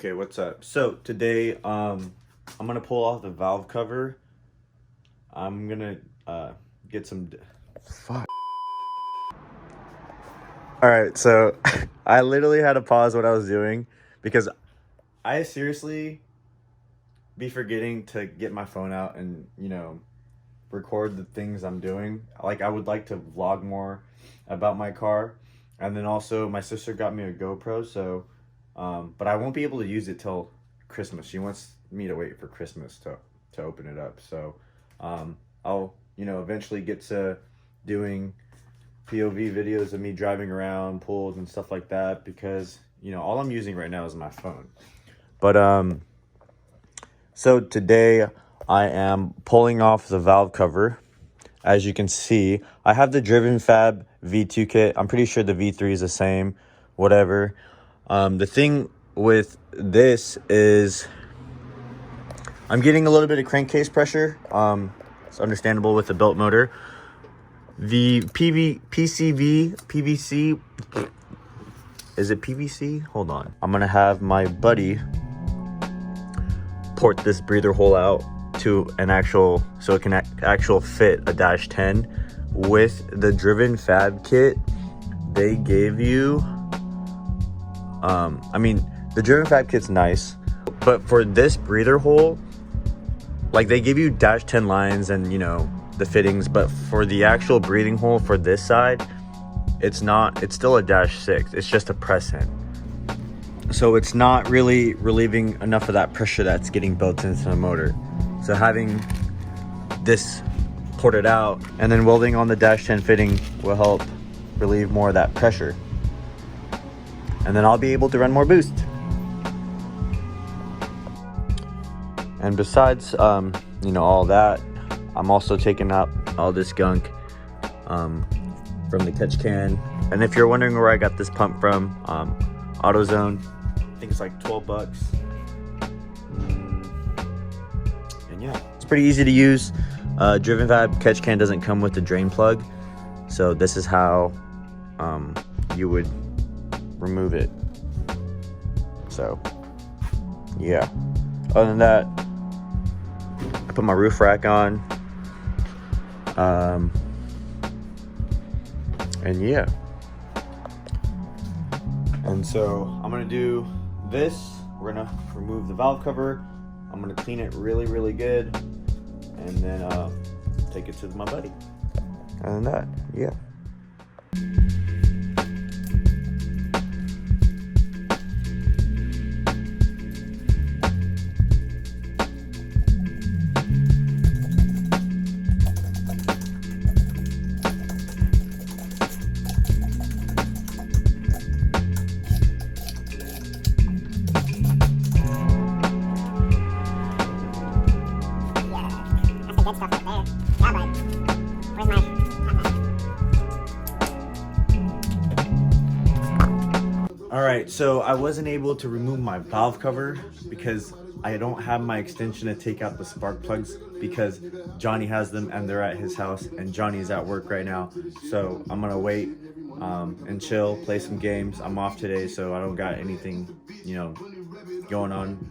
Okay, what's up? So today, I'm gonna pull off the valve cover. I'm gonna get some. Fuck. All right, so I literally had to pause what I was doing because I seriously be forgetting to get my phone out and record the things I'm doing. Like I would like to vlog more about my car, and then also my sister got me a GoPro, so. But I won't be able to use it till Christmas. She wants me to wait for Christmas to open it up. So I'll eventually get to doing POV videos of me driving around pools and stuff like that, because all I'm using right now is my phone. But so today I am pulling off the valve cover. As you can see, I have the Driven Fab V2 kit. I'm pretty sure the V3 is the same, whatever. The thing with this is I'm getting a little bit of crankcase pressure. It's understandable with the belt motor. The PVC, is it PVC? Hold on. I'm gonna have my buddy port this breather hole out to an actual, so it can actual fit a dash 10. With the Driven Fab kit, they gave you the Driven Fab kit's nice, but for this breather hole, like they give you dash 10 lines and the fittings, but for the actual breathing hole for this side, it's still a dash 6. It's just a press in, so it's not really relieving enough of that pressure that's getting built into the motor. So having this ported out and then welding on the dash 10 fitting will help relieve more of that pressure. And then I'll be able to run more boost. And besides, all that, I'm also taking out all this gunk from the catch can. And if you're wondering where I got this pump from, AutoZone, I think it's like 12 bucks. And yeah, it's pretty easy to use. Driven Fab catch can doesn't come with the drain plug, so this is how you would remove it. So yeah, other than that, I put my roof rack on, and yeah, and so I'm gonna do this. We're gonna remove the valve cover. I'm gonna clean it really good, and then take it to my buddy. Other than that, yeah. Alright, so I wasn't able to remove my valve cover because I don't have my extension to take out the spark plugs, because Johnny has them and they're at his house and Johnny's at work right now. So I'm gonna wait and chill, play some games. I'm off today, so I don't got anything going on,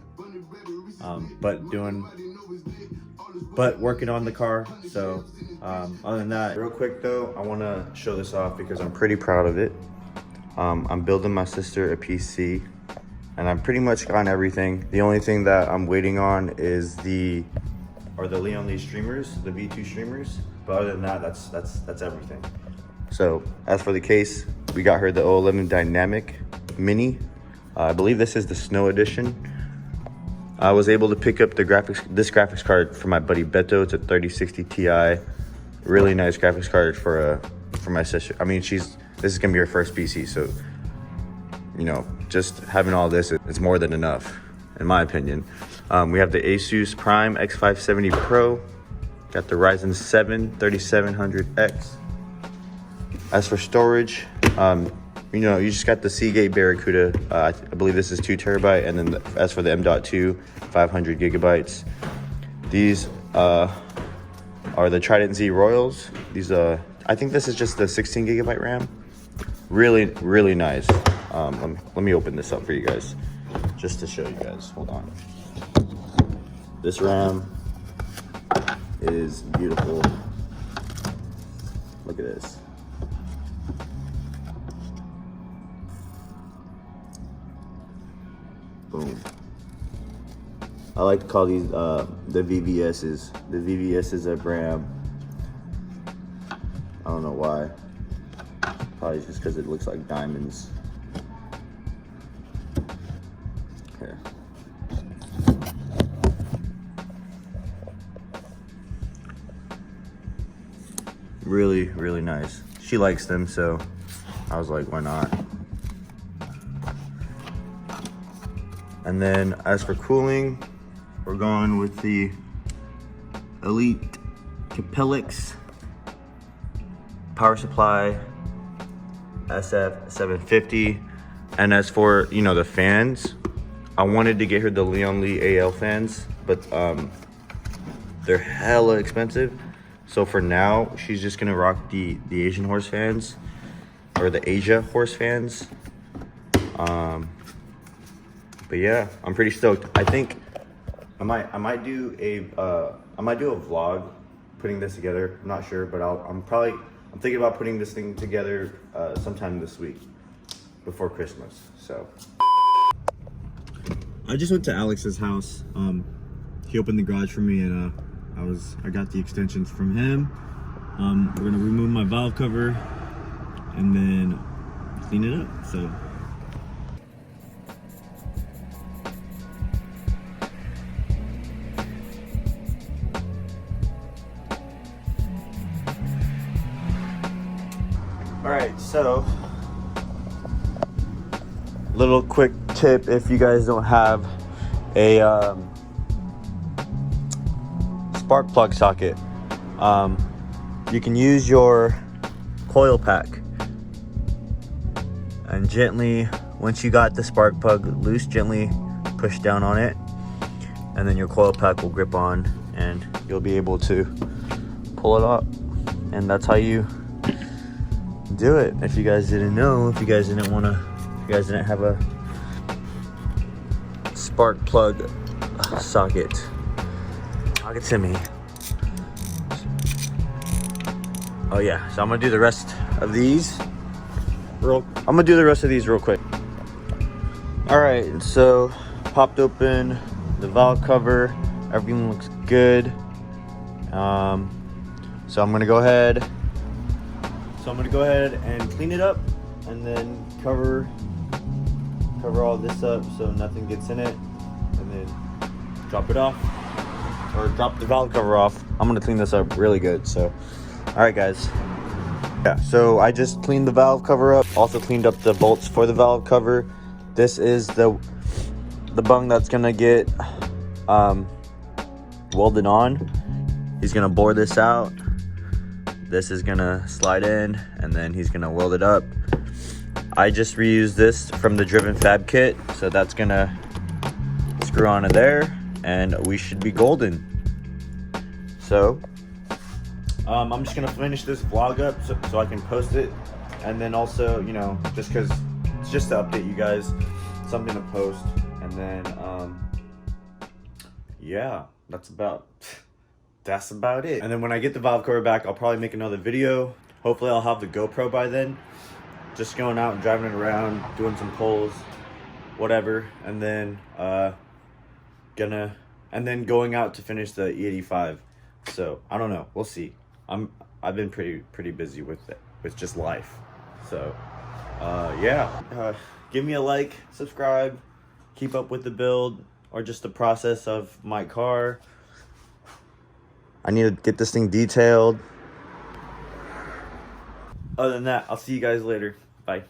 but working on the car. So other than that, real quick though, I want to show this off because I'm pretty proud of it. I'm building my sister a PC, and I'm pretty much gotten everything. The only thing that I'm waiting on is the Leon Lee streamers, the V2 streamers. But other than that, that's everything. So as for the case, we got her the 011 Dynamic Mini. I believe this is the Snow Edition. I was able to pick up this graphics card for my buddy Beto. It's a 3060 Ti. Really nice graphics card for my sister. I mean, this is gonna be her first PC, so just having all this, it's more than enough, in my opinion. We have the Asus Prime X570 Pro. Got the Ryzen 7 3700X. As for storage, you just got the Seagate Barracuda. I believe this is 2 terabyte, and then as for the M.2, 500 gigabytes. These are the Trident Z Royals. These I think this is just the 16 gigabyte RAM. Really nice. Let me open this up for you guys. just to show you guys. Hold on. This ram is beautiful. Look at this. Boom. I like to call these the VVS's. The VVS's at Ram. I don't know why. Probably just because it looks like diamonds. Here. Really, really nice. She likes them, so I was like, why not? And then as for cooling, we're going with the Elite Capellix power supply SF750. And as for, you know, the fans, I wanted to get her the Leon Lee AL fans, but they're hella expensive. So for now, she's just gonna rock the Asian horse fans, or the Asia horse fans. But yeah, I'm pretty stoked. I think I might do a vlog putting this together. I'm not sure, but I'm thinking about putting this thing together sometime this week before Christmas. So I just went to Alex's house. He opened the garage for me, and I got the extensions from him. We're gonna remove my valve cover and then clean it up. So. All right, so little quick tip: if you guys don't have a spark plug socket, you can use your coil pack and gently, once you got the spark plug loose, gently push down on it, and then your coil pack will grip on and you'll be able to pull it up. And that's how you do it. If you guys didn't know, if you guys didn't have a spark plug socket, talk it to me. Oh yeah, so I'm gonna do the rest of these real quick. All right, so popped open the valve cover, everything looks good. So I'm gonna go ahead and clean it up, and then cover all this up so nothing gets in it, and then drop it off, or drop the valve cover off. I'm gonna clean this up really good. So all right guys, yeah, so I just cleaned the valve cover up, also cleaned up the bolts for the valve cover. This is the bung that's gonna get welded on. He's gonna bore this out. This is gonna slide in, and then he's gonna weld it up. I just reused this from the Driven Fab kit, so that's gonna screw onto there, and we should be golden. So I'm just gonna finish this vlog up so I can post it, and then also, you know, just because it's just to update you guys, something to post, and then yeah, that's about it. And then when I get the valve cover back, I'll probably make another video. Hopefully I'll have the GoPro by then, just going out and driving it around, doing some pulls, whatever, and then going out to finish the E85. So I don't know, we'll see. I've been pretty busy with just life. So yeah, give me a like, subscribe, keep up with the build or just the process of my car. I need to get this thing detailed. Other than that, I'll see you guys later. Bye.